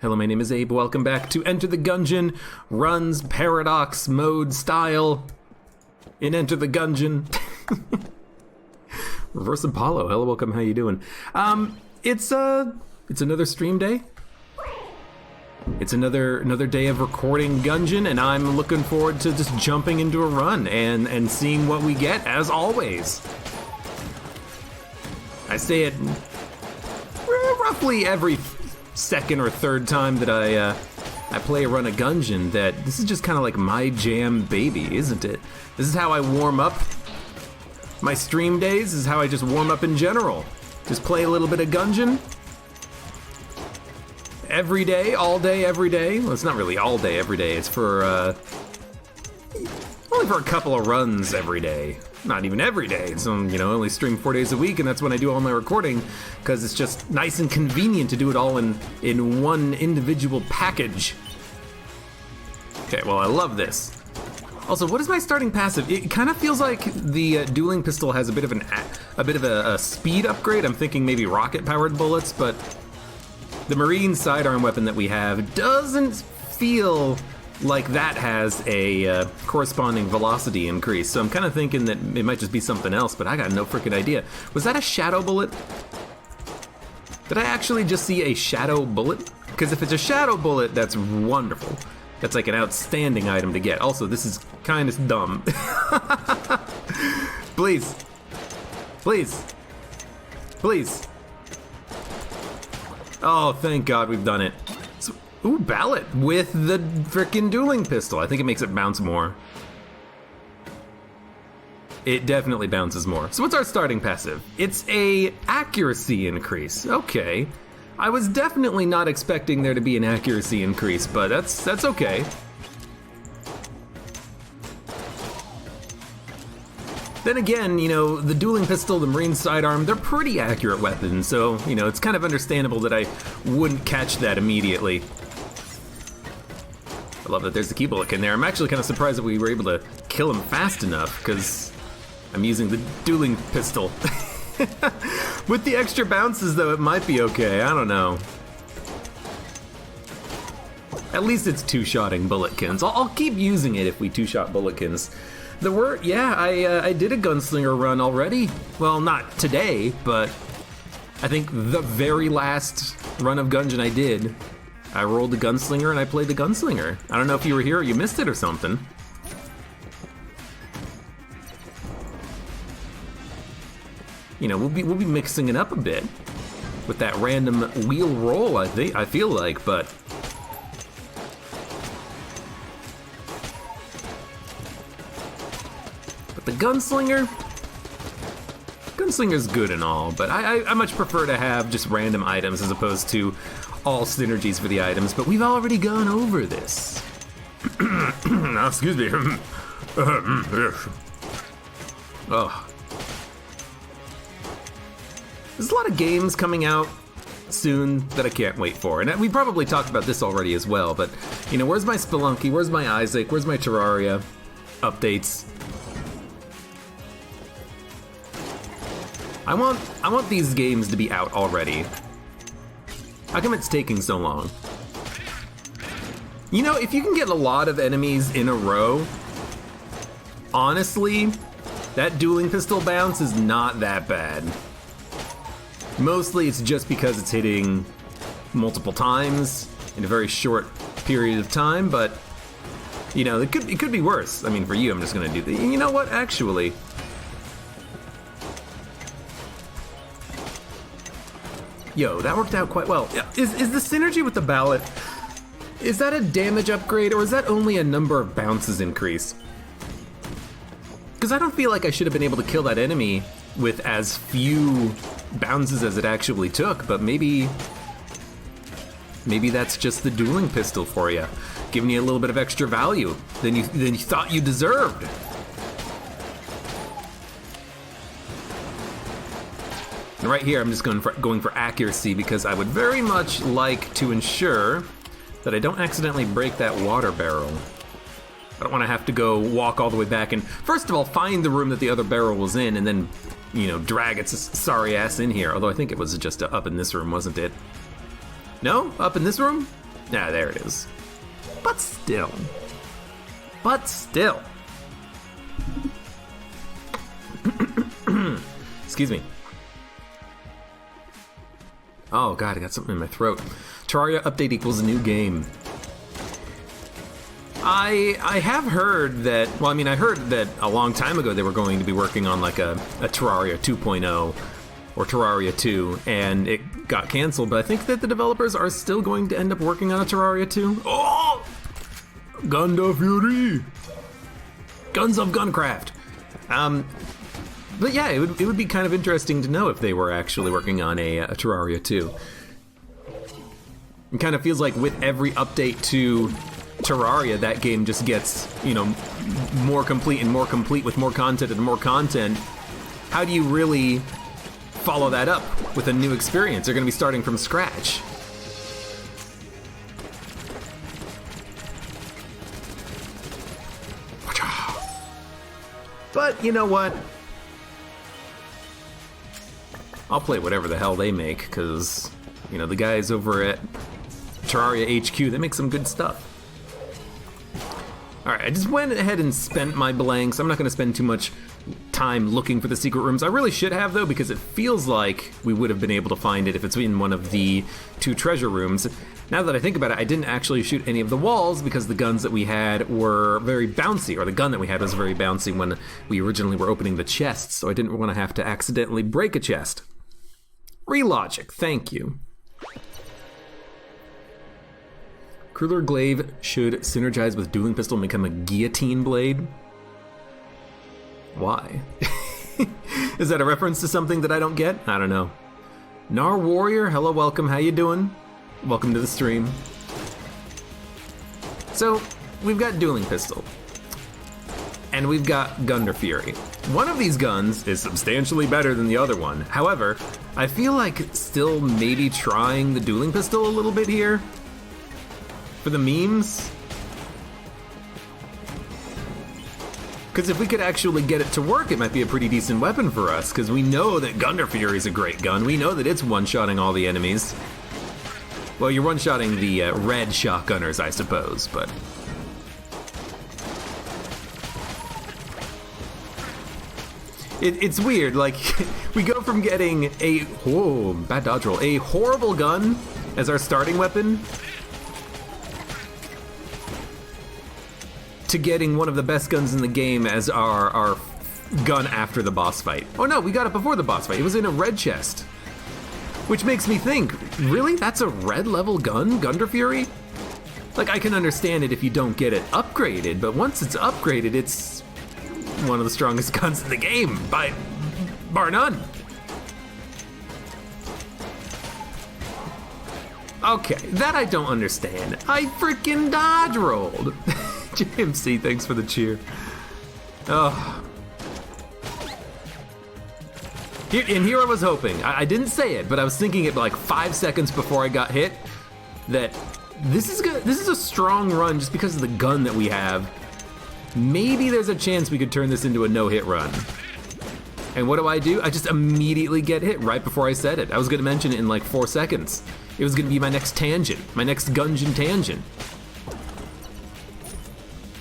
Hello, my name is Abe. Welcome back to Enter the Gungeon. Runs paradox mode style in Enter the Gungeon. Reverse Apollo. Hello, welcome. How you doing? It's another stream day. It's another day of recording Gungeon, and I'm looking forward to just jumping into a run and seeing what we get, as always. I say it roughly every second or third time that I play a run of Gungeon that this is just kind of like my jam baby, isn't it? This is how I warm up my stream days. This is how I just warm up in general. Just play a little bit of Gungeon every day, all day, every day. Well, it's not really all day, every day. It's for only for a couple of runs every day. Not even every day. So, only stream 4 days a week, and that's when I do all my recording, because it's just nice and convenient to do it all in one individual package. Okay, well, I love this. Also, what is my starting passive? It kind of feels like the dueling pistol has a bit of a speed upgrade. I'm thinking maybe rocket-powered bullets, but the marine sidearm weapon that we have doesn't feel like that has a corresponding velocity increase. So I'm kind of thinking that it might just be something else, but I got no freaking idea. Was that a shadow bullet? Did I actually just see a shadow bullet? Because if it's a shadow bullet, that's wonderful. That's like an outstanding item to get. Also, this is kind of dumb. Please. Please. Please. Oh, thank God we've done it. So, ooh, ballot with the frickin' dueling pistol. I think it makes it bounce more. It definitely bounces more. So what's our starting passive? It's a accuracy increase. Okay. I was definitely not expecting there to be an accuracy increase, but that's okay. Then again, the dueling pistol, the marine sidearm, they're pretty accurate weapons, so, it's kind of understandable that I wouldn't catch that immediately. I love that there's the key bullet in there. I'm actually kind of surprised that we were able to kill him fast enough, because I'm using the dueling pistol. With the extra bounces, though, it might be okay. I don't know. At least it's two-shotting bulletkins. I'll keep using it if we two-shot bulletkins. I did a gunslinger run already. Well, not today, but I think the very last run of Gungeon I did, I rolled the gunslinger and I played the gunslinger. I don't know if you were here or you missed it or something. We'll be mixing it up a bit with that random wheel roll, I feel like, but the gunslinger's good and all, but I much prefer to have just random items as opposed to all synergies for the items, but we've already gone over this. Excuse me. Oh. There's a lot of games coming out soon that I can't wait for, and we probably talked about this already as well, but, where's my Spelunky, where's my Isaac, where's my Terraria updates? I want these games to be out already. How come it's taking so long? If you can get a lot of enemies in a row, honestly, that dueling pistol bounce is not that bad. Mostly it's just because it's hitting multiple times in a very short period of time, but, it could be worse. I mean, for you, I'm just gonna do the, you know what, actually. Yo, that worked out quite well. Is the synergy with the ballot, is that a damage upgrade, or is that only a number of bounces increase? Because I don't feel like I should have been able to kill that enemy with as few bounces as it actually took, but maybe that's just the dueling pistol for you, giving you a little bit of extra value than you thought you deserved. And right here, I'm just going for accuracy, because I would very much like to ensure that I don't accidentally break that water barrel. I don't want to have to go walk all the way back and, first of all, find the room that the other barrel was in, and then, drag its sorry ass in here. Although I think it was just up in this room, wasn't it? No? Up in this room? Yeah, there it is. But still. But still. Excuse me. Oh god, I got something in my throat. Terraria update equals new game. I have heard that, well, I mean, I heard that a long time ago they were going to be working on like a Terraria 2.0 or Terraria 2, and it got canceled, but I think that the developers are still going to end up working on a Terraria 2. Oh! Gunda Fury! Guns of Guncraft! But yeah, it would be kind of interesting to know if they were actually working on a Terraria 2. It kind of feels like with every update to Terraria, that game just gets, you know, more complete and more complete with more content and more content. How do you really follow that up with a new experience? They're going to be starting from scratch. But you know what? I'll play whatever the hell they make, because, you know, the guys over at Terraria HQ, they make some good stuff. Alright, I just went ahead and spent my blanks. I'm not going to spend too much time looking for the secret rooms. I really should have, though, because it feels like we would have been able to find it if it's in one of the 2 treasure rooms. Now that I think about it, I didn't actually shoot any of the walls because the guns that we had were very bouncy, or the gun that we had was very bouncy when we originally were opening the chests, so I didn't want to have to accidentally break a chest. Relogic, thank you. Crueler Glaive should synergize with dueling pistol and become a guillotine blade. Why? Is that a reference to something that I don't get? I don't know. Nar Warrior, hello, welcome, how you doing? Welcome to the stream. So, we've got dueling pistol. And we've got Gunda Fury. One of these guns is substantially better than the other one. However, I feel like still maybe trying the dueling pistol a little bit here. For the memes. Because if we could actually get it to work, it might be a pretty decent weapon for us, because we know that Gunda Fury is a great gun. We know that it's one-shotting all the enemies. Well, you're one-shotting the red shotgunners, I suppose, but... It's weird, like, we go from getting a... Whoa, bad dodge roll. A horrible gun as our starting weapon, to getting one of the best guns in the game as our gun after the boss fight. Oh no, we got it before the boss fight. It was in a red chest. Which makes me think, really? That's a red level gun, Gunda Fury? Like, I can understand it if you don't get it upgraded, but once it's upgraded, it's one of the strongest guns in the game, bar none. Okay, that I don't understand. I freaking dodge rolled. JMC, thanks for the cheer. Oh. Here I was hoping. I didn't say it, but I was thinking it like 5 seconds before I got hit that this is good. This is a strong run just because of the gun that we have. Maybe there's a chance we could turn this into a no-hit run. And what do? I just immediately get hit right before I said it. I was gonna mention it in like 4 seconds. It was gonna be my next tangent, my next Gungeon tangent.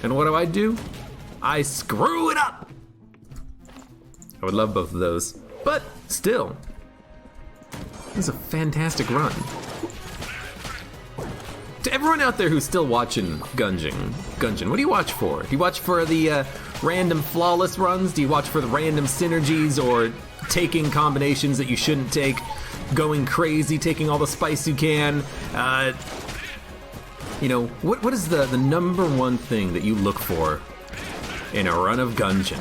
And what do? I screw it up! I would love both of those. But still, this is a fantastic run. To everyone out there who's still watching Gungeon, what do you watch for? Do you watch for the random flawless runs? Do you watch for the random synergies or taking combinations that you shouldn't take, going crazy, taking all the spice you can? You know, what is the number one thing that you look for in a run of Gungeon?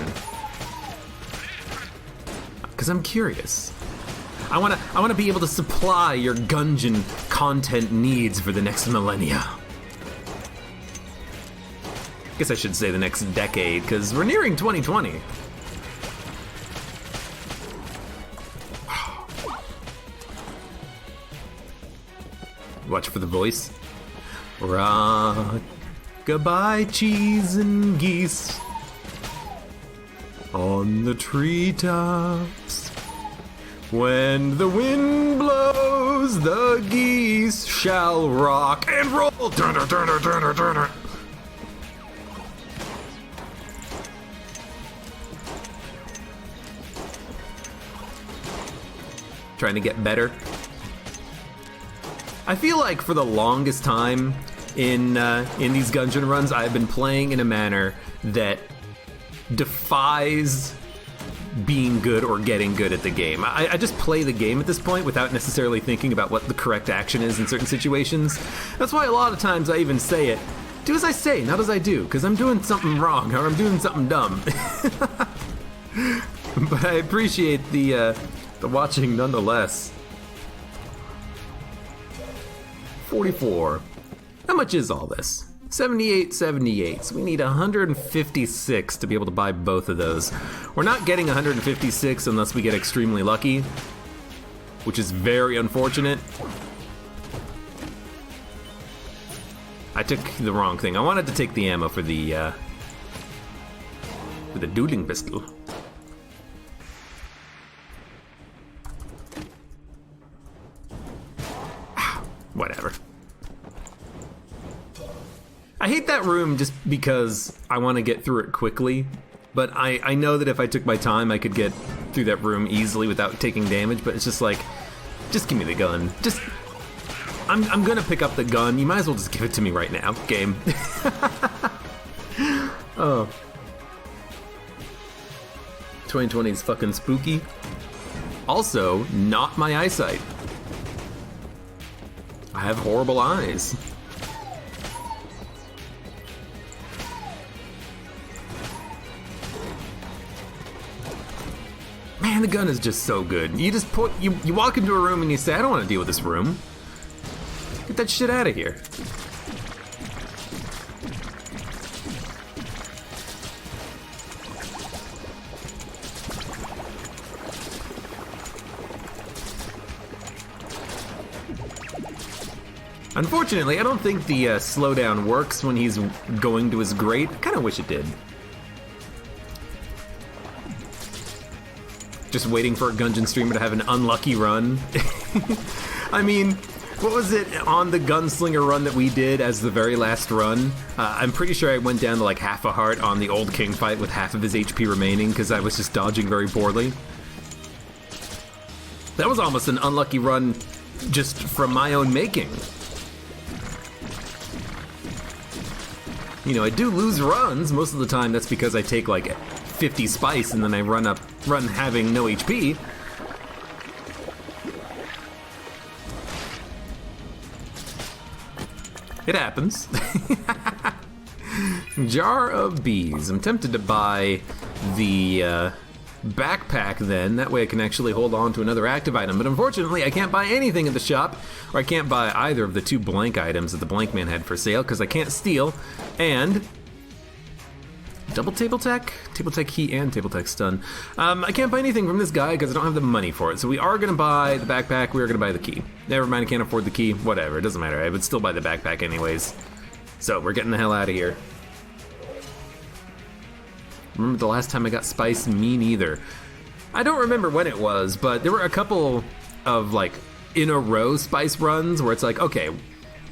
Because I'm curious. I wanna be able to supply your Gungeon content needs for the next millennia. Guess I should say the next decade, because we're nearing 2020. Watch for the voice. Rock, goodbye cheese and geese on the treetops. When the wind blows goes the geese shall rock and roll. Turner, Turner, Turner, Turner. Trying to get better. I feel like for the longest time in these Gungeon runs, I've been playing in a manner that defies being good or getting good at the game. I just play the game at this point without necessarily thinking about what the correct action is in certain situations. That's why a lot of times I even say it, do as I say, not as I do, because I'm doing something wrong or I'm doing something dumb. But I appreciate the watching nonetheless. 44. How much is all this? 78. So we need 156 to be able to buy both of those. We're not getting 156 unless we get extremely lucky, which is very unfortunate. I took the wrong thing. I wanted to take the ammo for the dueling pistol. Whatever. I hate that room just because I want to get through it quickly, but I know that if I took my time, I could get through that room easily without taking damage, but it's just like, just give me the gun. Just, I'm gonna pick up the gun. You might as well just give it to me right now, game. Oh. 2020 is fucking spooky. Also, not my eyesight. I have horrible eyes. Man, the gun is just so good. You just you walk into a room and you say, I don't want to deal with this room. Get that shit out of here. Unfortunately, I don't think the slowdown works when he's going to his grate. I kind of wish it did. Just waiting for a Gungeon streamer to have an unlucky run. I mean, what was it on the Gunslinger run that we did as the very last run? I'm pretty sure I went down to like half a heart on the old king fight with half of his HP remaining because I was just dodging very poorly. That was almost an unlucky run just from my own making. You know, I do lose runs. Most of the time that's because I take like 50 spice and then I run having no HP. It happens. Jar of bees. I'm tempted to buy the backpack then. That way I can actually hold on to another active item. But unfortunately, I can't buy anything at the shop, or I can't buy either of the 2 blank items that the blank man had for sale because I can't steal. And double table tech heat and table tech stun. I can't buy anything from this guy because I don't have the money for it. So we are gonna buy the backpack. We are gonna buy the key. Never mind, I can't afford the key. Whatever, it doesn't matter. I would still buy the backpack anyways. So we're getting the hell out of here. Remember the last time I got spice? Me neither. I don't remember when it was, but there were a couple of like in a row spice runs where it's like, okay,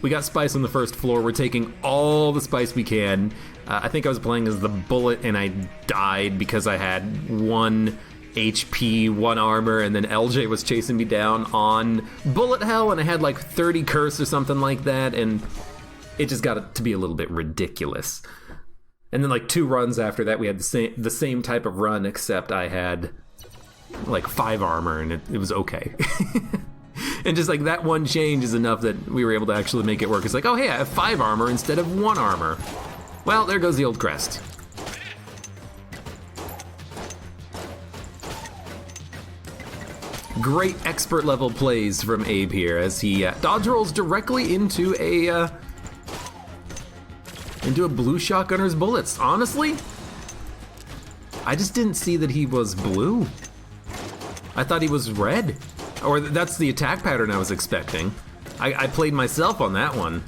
we got spice on the first floor. We're taking all the spice we can. I think I was playing as the bullet and I died because I had 1 HP, 1 armor, and then LJ was chasing me down on bullet hell and I had like 30 curse or something like that, and it just got to be a little bit ridiculous. And then like 2 runs after that we had the same type of run, except I had like 5 armor and it was okay. And just like that one change is enough that we were able to actually make it work. It's like, oh hey, I have 5 armor instead of 1 armor. Well, there goes the old crest. Great expert level plays from Abe here as he dodge rolls directly into a blue shotgunner's bullets. Honestly, I just didn't see that he was blue. I thought he was red. Or that's the attack pattern I was expecting. I played myself on that one.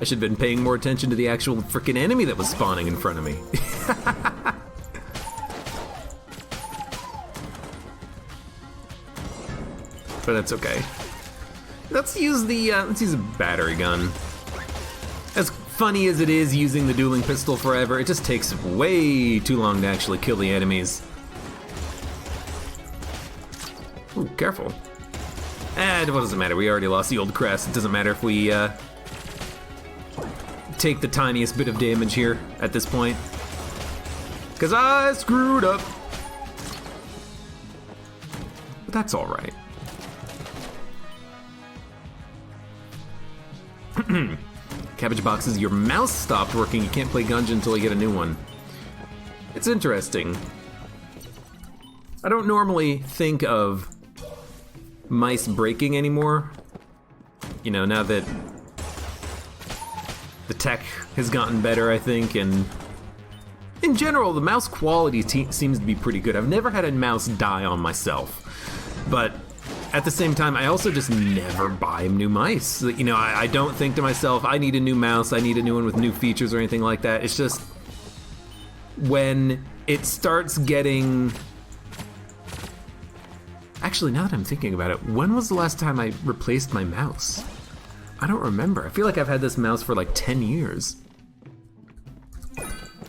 I should have been paying more attention to the actual freaking enemy that was spawning in front of me. but that's okay. Let's use a battery gun. As funny as it is using the dueling pistol forever, it just takes way too long to actually kill the enemies. Ooh, careful. And what does it matter? We already lost the old crest. It doesn't matter if we take the tiniest bit of damage here at this point. Because I screwed up. But that's all right. Cabbage boxes, your mouse stopped working. You can't play Gungeon until you get a new one. It's interesting. I don't normally think of mice breaking anymore. You know, now that the tech has gotten better, I think, and in general, the mouse quality seems to be pretty good. I've never had a mouse die on myself, but at the same time, I also just never buy new mice. You know, I don't think to myself, I need a new mouse, I need a new one with new features or anything like that. It's just when it starts getting... Actually, now that I'm thinking about it, when was the last time I replaced my mouse? I don't remember. I feel like I've had this mouse for like 10 years.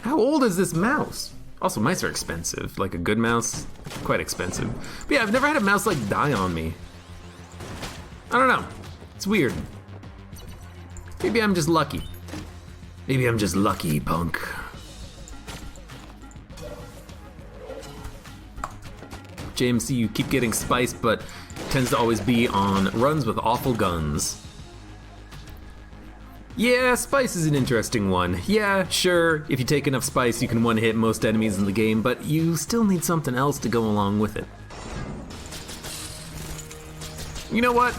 How old is this mouse? Also, mice are expensive. Like a good mouse, quite expensive. But yeah, I've never had a mouse like die on me. I don't know. It's weird. Maybe I'm just lucky. Maybe I'm just lucky, punk. JMC, you keep getting spiced, but tends to always be on runs with awful guns. Yeah, spice is an interesting one. Yeah, sure, if you take enough spice, you can one-hit most enemies in the game, but you still need something else to go along with it. You know what?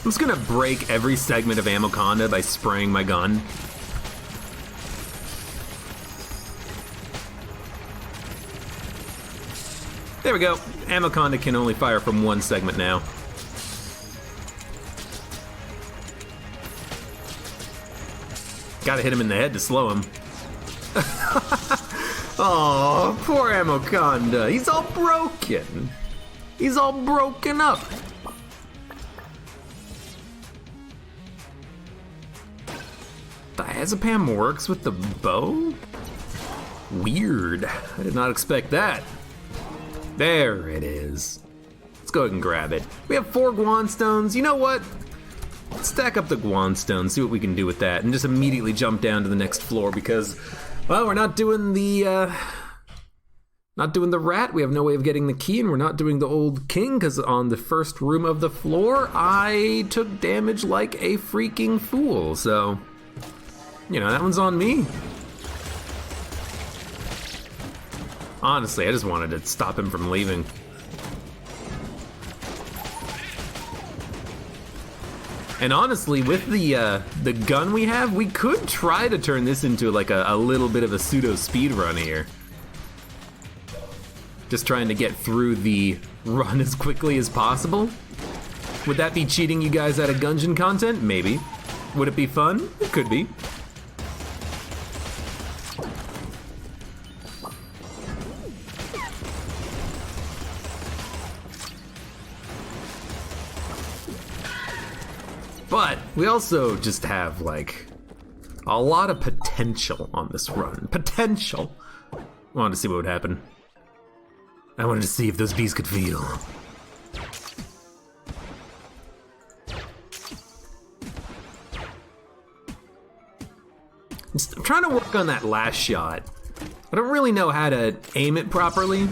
I'm just gonna break every segment of AbeClancy by spraying my gun. There we go. AbeClancy can only fire from one segment now. Gotta hit him in the head to slow him. Oh, poor AbeClancy. He's all broken. He's all broken up. Diazepam works with the bow? Weird. I did not expect that. There it is. Let's go ahead and grab it. We have 4 Guan stones. You know what? Let's stack up the Guan stones, see what we can do with that, and just immediately jump down to the next floor because, well, we're not doing the rat. We have no way of getting the key, and we're not doing the old king because on the first room of the floor, I took damage like a freaking fool. So, you know, that one's on me. Honestly, I just wanted to stop him from leaving. And honestly, with the gun we have, we could try to turn this into like a little bit of a pseudo speed run here. Just trying to get through the run as quickly as possible. Would that be cheating you guys out of Gungeon content? Maybe. Would it be fun? It could be. But we also just have like a lot of potential on this run. Potential. I wanted to see what would happen. I wanted to see if those bees could feel. I'm trying to work on that last shot. I don't really know how to aim it properly.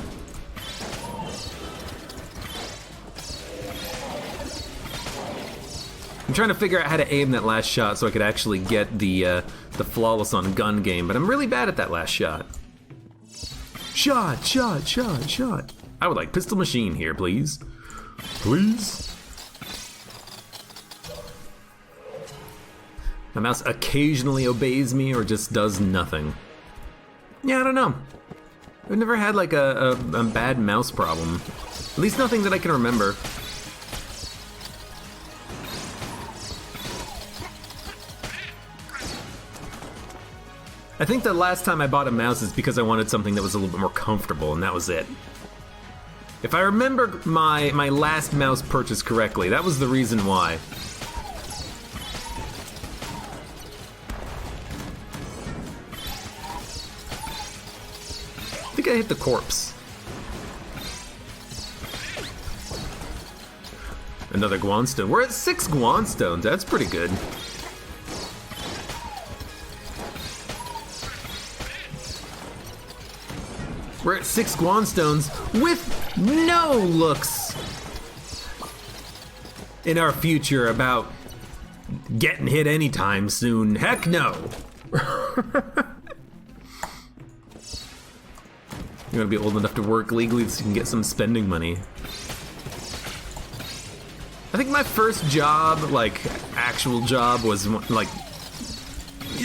I'm trying to figure out how to aim that last shot so I could actually get the flawless on gun game, but I'm really bad at that last shot. Shot, shot, shot, shot. I would like pistol machine here, please. Please? My mouse occasionally obeys me or just does nothing. Yeah, I don't know. I've never had like a bad mouse problem. At least nothing that I can remember. I think the last time I bought a mouse is because I wanted something that was a little bit more comfortable, and that was it. If I remember my last mouse purchase correctly, that was the reason why. I think I hit the corpse. Another Guanstone. We're at 6 Guanstones. That's pretty good. We're at 6 Guanstones with no looks in our future about getting hit anytime soon. Heck no. You want to be old enough to work legally so you can get some spending money. I think my first job, like actual job, was like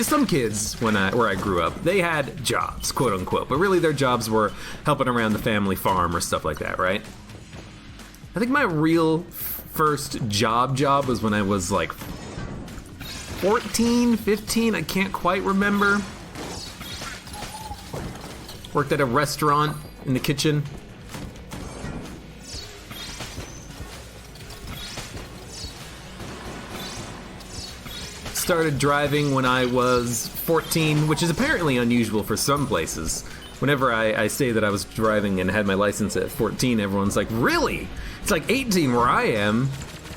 some kids where I grew up. They had jobs, quote unquote, but really their jobs were helping around the family farm or stuff like that, right? I think my real first job was when I was like 14, 15. I can't quite remember. Worked at a restaurant in the kitchen. Started driving when I was 14, which is apparently unusual for some places. Whenever I say that I was driving and had my license at 14, everyone's like, really? It's like 18 where I am.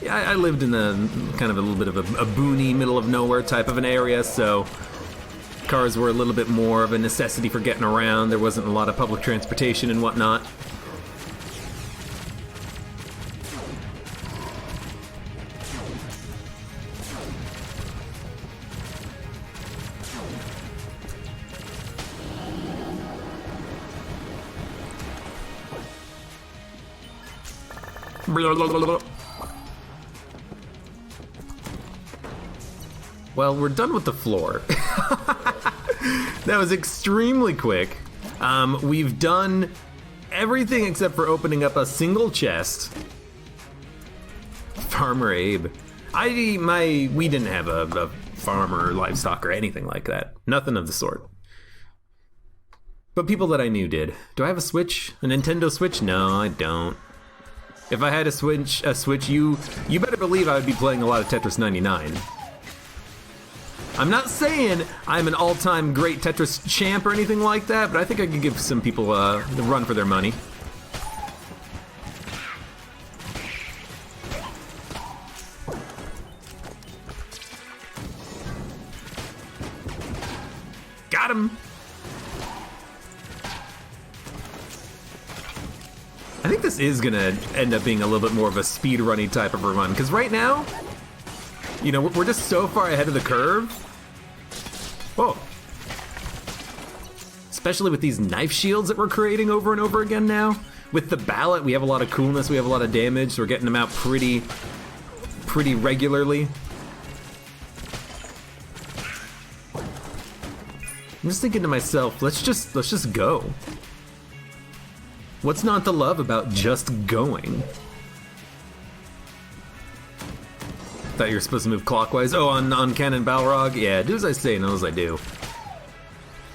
Yeah, I lived in a kind of a little bit of a boony, middle of nowhere type of an area, so cars were a little bit more of a necessity for getting around. There wasn't a lot of public transportation and whatnot. Well, we're done with the floor. That was extremely quick. We've done everything except for opening up a single chest. Farmer Abe. We didn't have a farm or livestock or anything like that. Nothing of the sort. But people that I knew did. Do I have a Switch? A Nintendo Switch? No, I don't. If I had a Switch, you better believe I would be playing a lot of Tetris 99. I'm not saying I'm an all-time great Tetris champ or anything like that, but I think I could give some people the run for their money. Got him! I think this is gonna end up being a little bit more of a speed-runny type of a run, because right now, you know, we're just so far ahead of the curve. Whoa. Especially with these knife shields that we're creating over and over again now. With the ballot, we have a lot of coolness, we have a lot of damage, so we're getting them out pretty regularly. I'm just thinking to myself, let's just go. What's not to love about just going? Thought you were supposed to move clockwise. Oh, on Cannon Balrog? Yeah, do as I say, know as I do.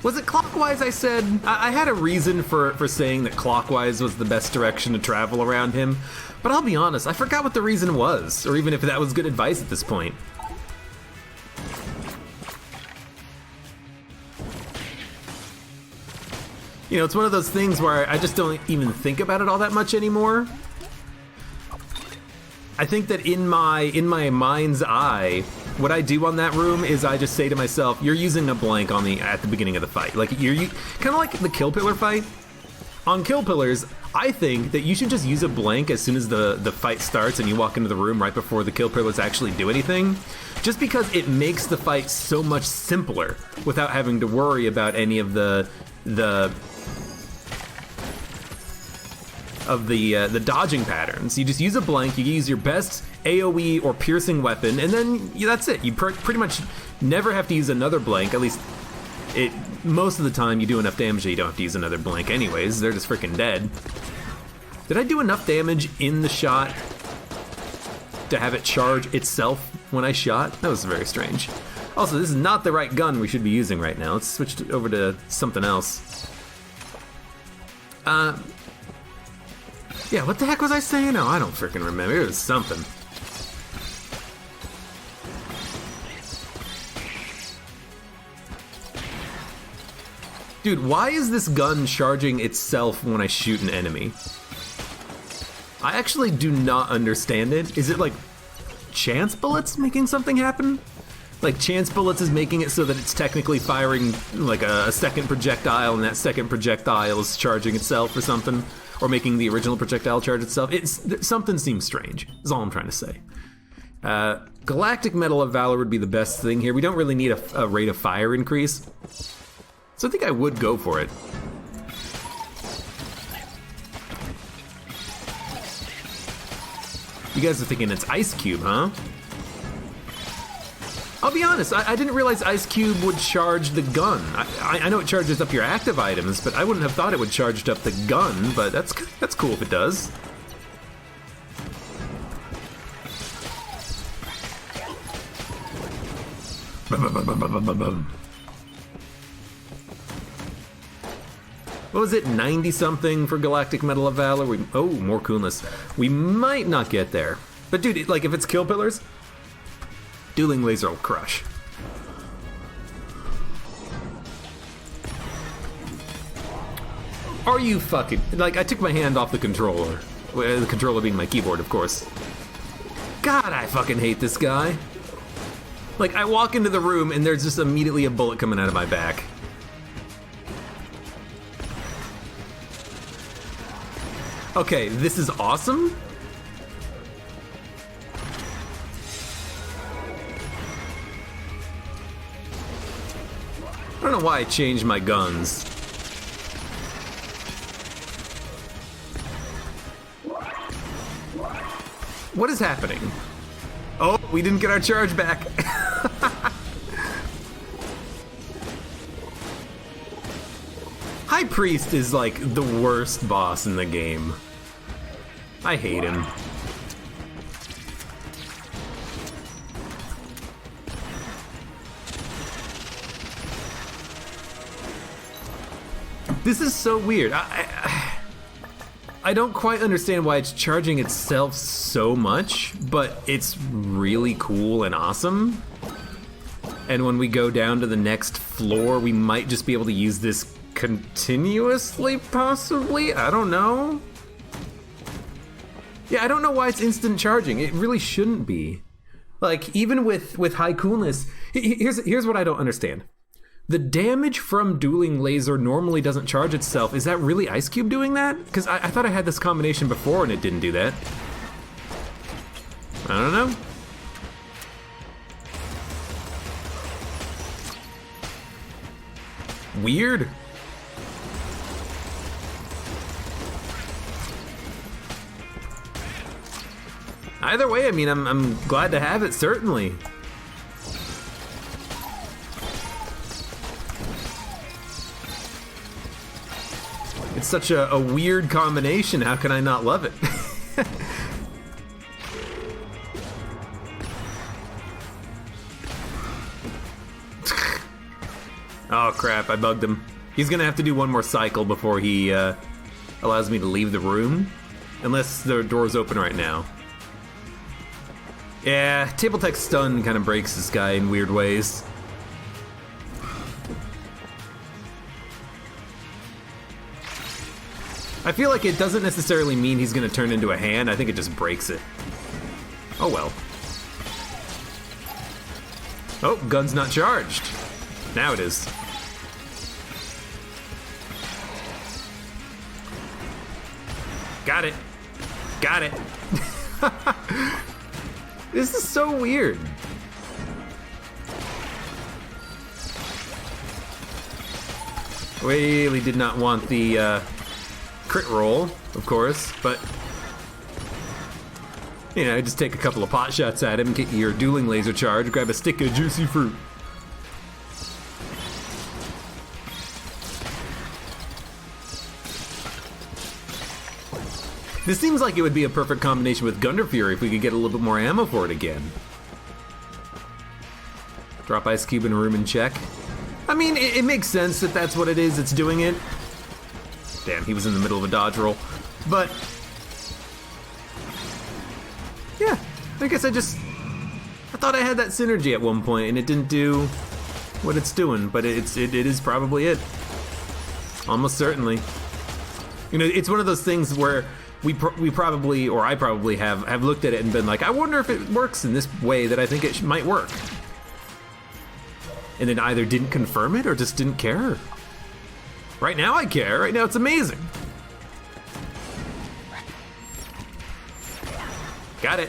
Was it clockwise I said? I had a reason for saying that clockwise was the best direction to travel around him, but I'll be honest, I forgot what the reason was, or even if that was good advice at this point. You know, it's one of those things where I just don't even think about it all that much anymore. I think that in my mind's eye, what I do on that room is I just say to myself, you're using a blank at the beginning of the fight. Like, you're kind of like the Kill Pillar fight. On Kill Pillars, I think that you should just use a blank as soon as the fight starts and you walk into the room right before the Kill Pillars actually do anything. Just because it makes the fight so much simpler without having to worry about any of the dodging patterns. You just use a blank, you use your best AoE or piercing weapon, and then that's it. You pretty much never have to use another blank, at least most of the time you do enough damage that you don't have to use another blank anyways. They're just freaking dead. Did I do enough damage in the shot to have it charge itself when I shot? That was very strange. Also, this is not the right gun we should be using right now. Let's switch it over to something else. Yeah, what the heck was I saying? Oh, I don't freaking remember. It was something. Dude, why is this gun charging itself when I shoot an enemy? I actually do not understand it. Is it like chance bullets making something happen? Like chance bullets is making it so that it's technically firing like a second projectile, and that second projectile is charging itself or something, or making the original projectile charge itself. Something seems strange, is all I'm trying to say. Galactic Medal of Valor would be the best thing here. We don't really need a rate of fire increase, so I think I would go for it. You guys are thinking it's Ice Cube, huh? I'll be honest, I didn't realize Ice Cube would charge the gun. I know it charges up your active items, but I wouldn't have thought it would charge up the gun, but that's cool if it does. What was it, 90 something for Galactic Medal of Valor? Oh, more coolness. We might not get there. But dude, like if it's kill pillars, Dueling Laser will crush. Are you fucking... Like, I took my hand off the controller. The controller being my keyboard, of course. God, I fucking hate this guy. Like, I walk into the room and there's just immediately a bullet coming out of my back. Okay, this is awesome. I don't know why I changed my guns. What is happening? Oh, we didn't get our charge back. High Priest is like the worst boss in the game. I hate him. This is so weird. I don't quite understand why it's charging itself so much, but it's really cool and awesome. And when we go down to the next floor, we might just be able to use this continuously, possibly? I don't know. Yeah, I don't know why it's instant charging. It really shouldn't be. Like, even with high coolness, here's what I don't understand. The damage from Dueling Laser normally doesn't charge itself. Is that really Ice Cube doing that? Because I thought I had this combination before and it didn't do that. I don't know. Weird. Either way, I mean, I'm glad to have it, certainly. It's such a weird combination. How can I not love it? Oh crap, I bugged him. He's gonna have to do one more cycle before he allows me to leave the room. Unless the door's open right now. Yeah, Table Tech Stun kind of breaks this guy in weird ways. I feel like it doesn't necessarily mean he's gonna turn into a hand, I think it just breaks it. Oh well. Oh, gun's not charged. Now it is. Got it. Got it. This is so weird. Really did not want the crit roll, of course, but you know, just take a couple of pot shots at him, get your Dueling Laser charge, grab a stick of juicy fruit. This seems like it would be a perfect combination with Gunder Fury if we could get a little bit more ammo for it again. Drop Ice Cube in a room and check. I mean, it makes sense that that's what it is, it's doing it. Damn, he was in the middle of a dodge roll. But Yeah, I guess I thought I had that synergy at one point and it didn't do what it's doing, but it is probably it. Almost certainly. You know, it's one of those things where we probably, or I probably have looked at it and been like, I wonder if it works in this way that I think it might work. And then either didn't confirm it or just didn't care. Right now I care. Right now it's amazing. Got it.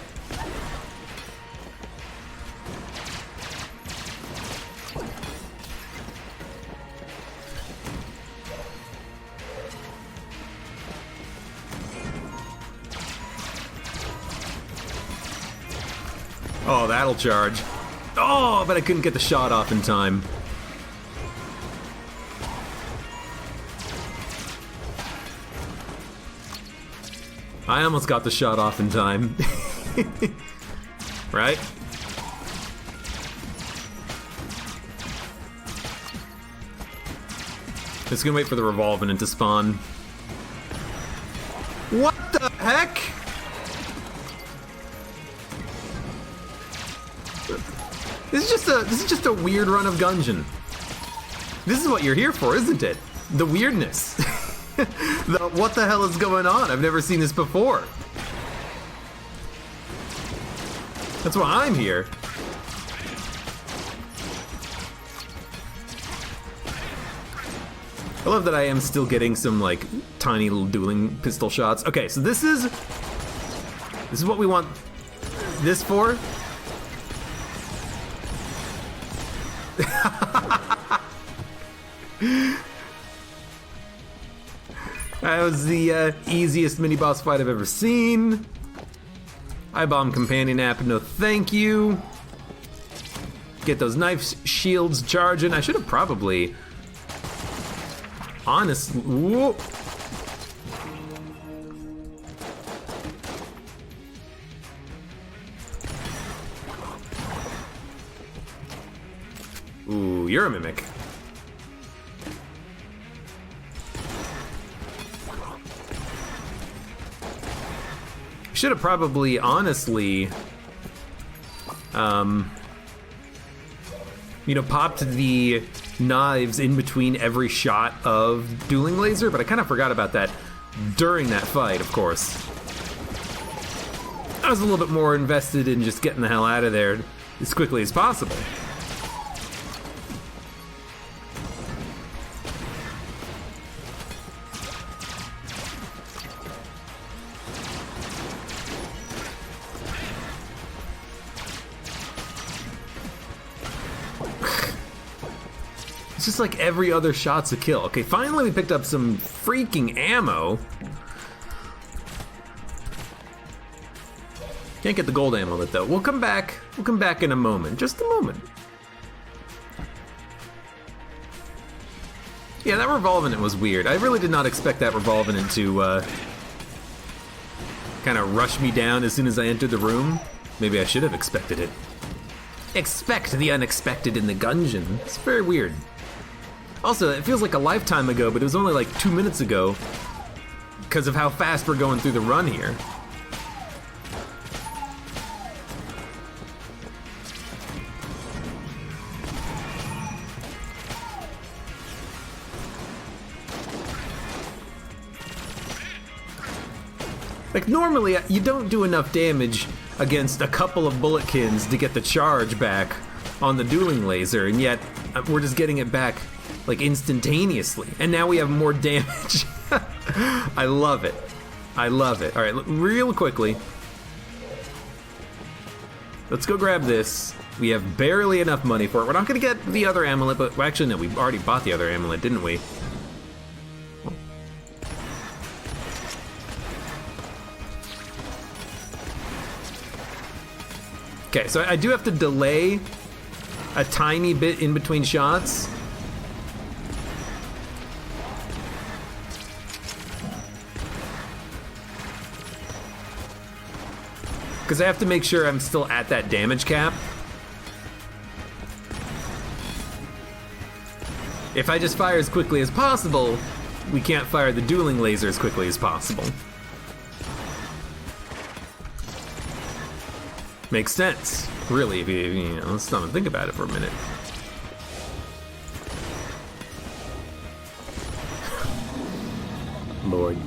Oh, that'll charge. Oh, but I couldn't get the shot off in time. I almost got the shot off in time. Right? Just gonna wait for the revolving to spawn. What the heck? This is just a weird run of Gungeon. This is what you're here for, isn't it? The weirdness. What the hell is going on? I've never seen this before. That's why I'm here. I love that I am still getting some like tiny little dueling pistol shots. Okay, so this is what we want this for. That was the easiest mini boss fight I've ever seen. I-bomb companion app, no thank you. Get those knife shields charging. I should have probably, honestly, whoa. Ooh, you're a mimic. Should have probably, honestly, you know, popped the knives in between every shot of dueling laser, but I kind of forgot about that during that fight, of course. I was a little bit more invested in just getting the hell out of there as quickly as possible. It's just like every other shot's a kill. Okay, finally we picked up some freaking ammo. Can't get the gold amulet though. We'll come back in a moment. Just a moment. Yeah, that revolving was weird. I really did not expect that revolving to kind of rush me down as soon as I entered the room. Maybe I should have expected it. Expect the unexpected in the Gungeon. It's very weird. Also, it feels like a lifetime ago, but it was only like 2 minutes ago because of how fast we're going through the run here. Like normally, you don't do enough damage against a couple of bulletkins to get the charge back on the dueling laser, and yet we're just getting it back like instantaneously. And now we have more damage. I love it. I love it. All right, real quickly. Let's go grab this. We have barely enough money for it. We're not gonna get the other amulet, but well, actually no, we already bought the other amulet, didn't we? Okay, so I do have to delay a tiny bit in between shots. Because I have to make sure I'm still at that damage cap. If I just fire as quickly as possible, we can't fire the dueling laser as quickly as possible. Makes sense, really, if you know, let's stop and think about it for a minute. Lord.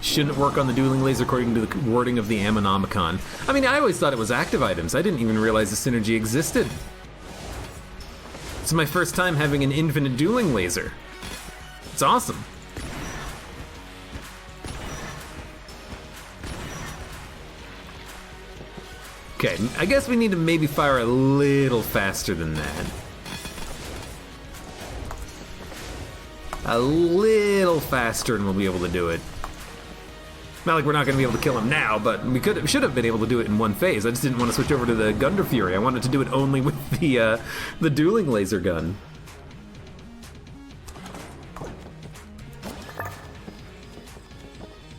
Shouldn't work on the dueling laser according to the wording of the Ammonomicon. I mean, I always thought it was active items. I didn't even realize the synergy existed. It's my first time having an infinite dueling laser. It's awesome. Okay, I guess we need to maybe fire a little faster than that. A little faster and we'll be able to do it. Not like we're not going to be able to kill him now, but we should have been able to do it in one phase. I just didn't want to switch over to the Gunder Fury. I wanted to do it only with the dueling laser gun.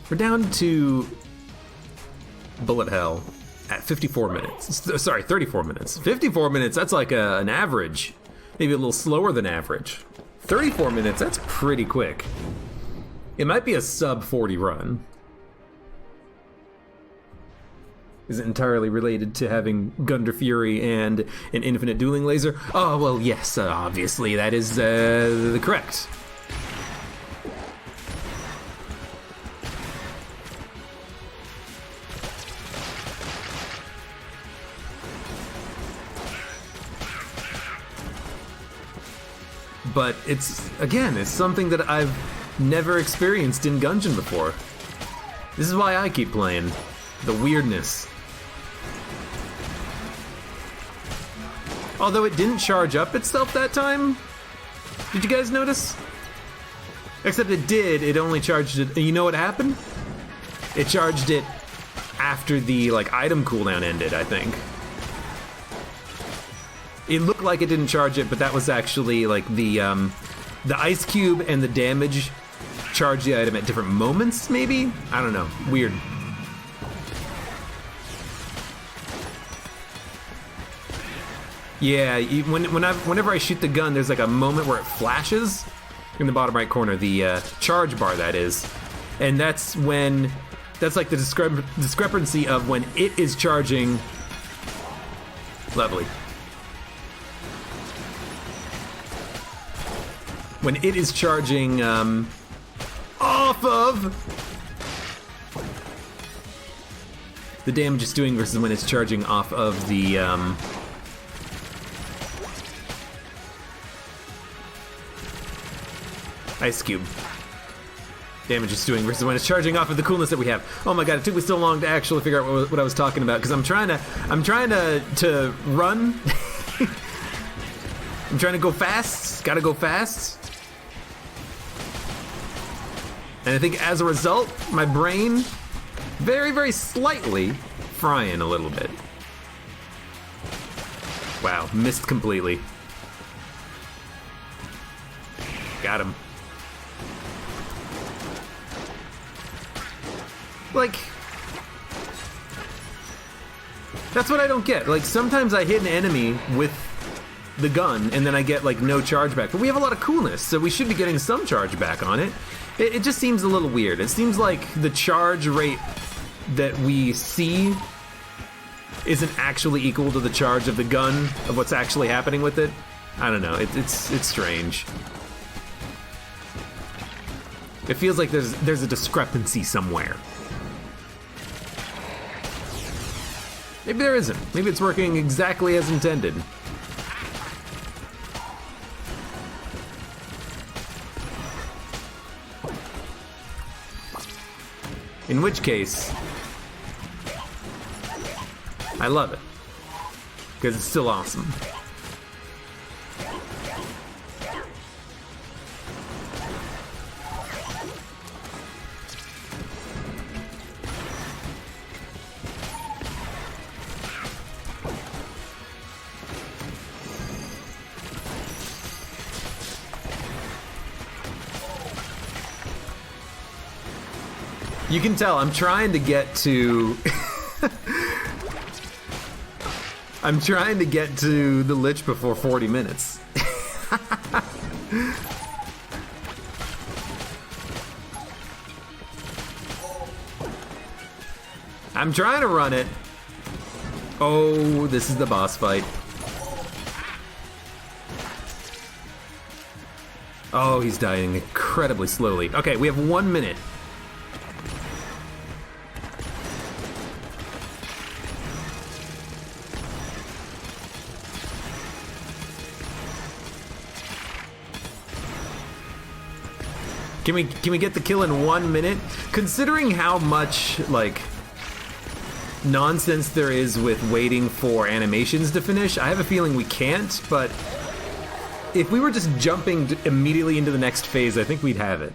We're down to bullet hell at 54 minutes. Sorry, 34 minutes. 54 minutes, that's like an average. Maybe a little slower than average. 34 minutes, that's pretty quick. It might be a sub 40 run. Is it entirely related to having Gunder Fury and an infinite dueling laser? Oh, well, yes, obviously, that is correct. But it's something that I've never experienced in Gungeon before. This is why I keep playing. The weirdness. Although it didn't charge up itself that time. Did you guys notice? Except it did, it only charged it. You know what happened? It charged it after the item cooldown ended, I think. It looked like it didn't charge it, but that was actually the ice cube and the damage charge the item at different moments, maybe? I don't know. Weird. Yeah, whenever I shoot the gun, there's a moment where it flashes in the bottom right corner, the charge bar, that is. And that's the discrepancy of when it is charging. Lovely. When it is charging off of the damage it's doing versus when it's charging off of the ice cube. Damage it's doing versus when it's charging off of the coolness that we have. Oh my god, it took me so long to actually figure out what I was talking about because I'm trying to run. I'm trying to go fast. Gotta go fast. And I think as a result, my brain very, very slightly frying a little bit. Wow, missed completely. Got him. That's what I don't get. Sometimes I hit an enemy with the gun and then I get no charge back. But we have a lot of coolness, so we should be getting some charge back on it. It just seems a little weird. It seems like the charge rate that we see isn't actually equal to the charge of the gun, of what's actually happening with it. I don't know, it's strange. It feels like there's a discrepancy somewhere. Maybe there isn't. Maybe it's working exactly as intended. In which case, I love it, because it's still awesome. You can tell I'm trying to get to I'm trying to get to the Lich before 40 minutes. I'm trying to run it. Oh, this is the boss fight. Oh, he's dying incredibly slowly. Okay, we have 1 minute. Can we get the kill in 1 minute? Considering how much, like, nonsense there is with waiting for animations to finish, I have a feeling we can't, but if we were just jumping immediately into the next phase, I think we'd have it.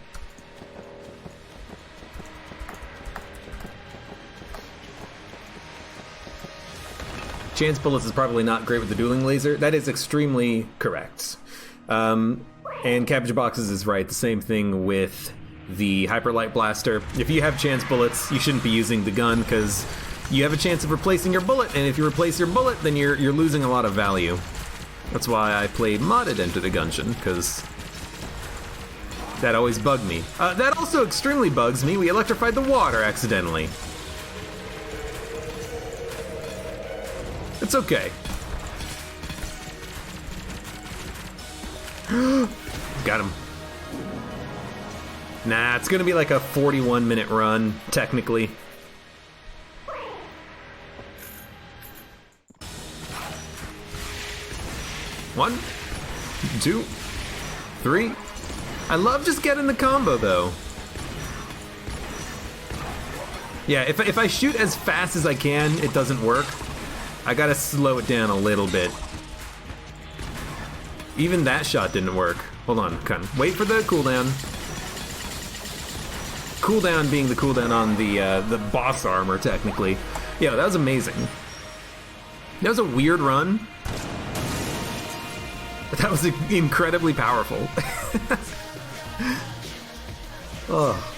Chance bullets is probably not great with the dueling laser. That is extremely correct. And Cabbage Boxes is right, the same thing with the Hyperlight Blaster. If you have chance bullets, you shouldn't be using the gun because you have a chance of replacing your bullet, and if you replace your bullet, then you're losing a lot of value. That's why I played modded Enter the Gungeon, because that always bugged me. That also extremely bugs me. We electrified the water accidentally. It's okay. Got him. Nah, it's gonna be like a 41-minute run, technically. One, two, three. I love just getting the combo, though. Yeah, if I shoot as fast as I can, it doesn't work. I gotta slow it down a little bit. Even that shot didn't work. Hold on, wait for the cooldown. Cooldown being the cooldown on the boss armor, technically. Yeah, that was amazing. That was a weird run. But that was incredibly powerful. Oh.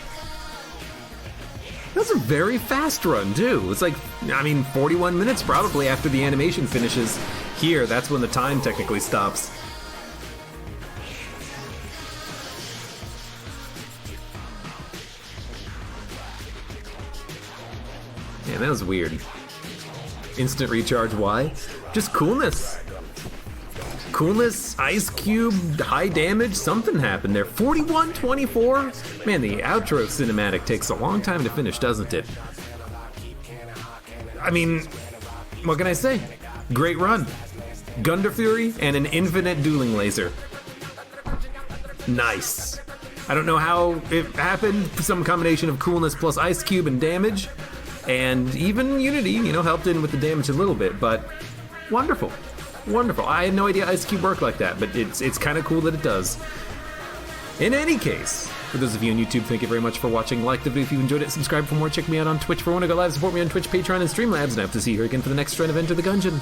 That's a very fast run, too. It's like, I mean, 41 minutes probably after the animation finishes. Here, that's when the time technically stops. Yeah, that was weird. Instant recharge, why? Just coolness. Coolness, ice cube, high damage, something happened there. 41-24? Man, the outro cinematic takes a long time to finish, doesn't it? I mean, what can I say? Great run. Gunder Fury and an infinite dueling laser. Nice. I don't know how it happened, some combination of coolness plus ice cube and damage. And even Unity, you know, helped in with the damage a little bit, but wonderful. Wonderful. I had no idea Ice Cube worked like that, but it's kind of cool that it does. In any case, for those of you on YouTube, thank you very much for watching. Like the video if you enjoyed it, subscribe for more, check me out on Twitch for when I go live, support me on Twitch, Patreon, and Streamlabs, and I hope to see you here again for the next run of Enter the Gungeon.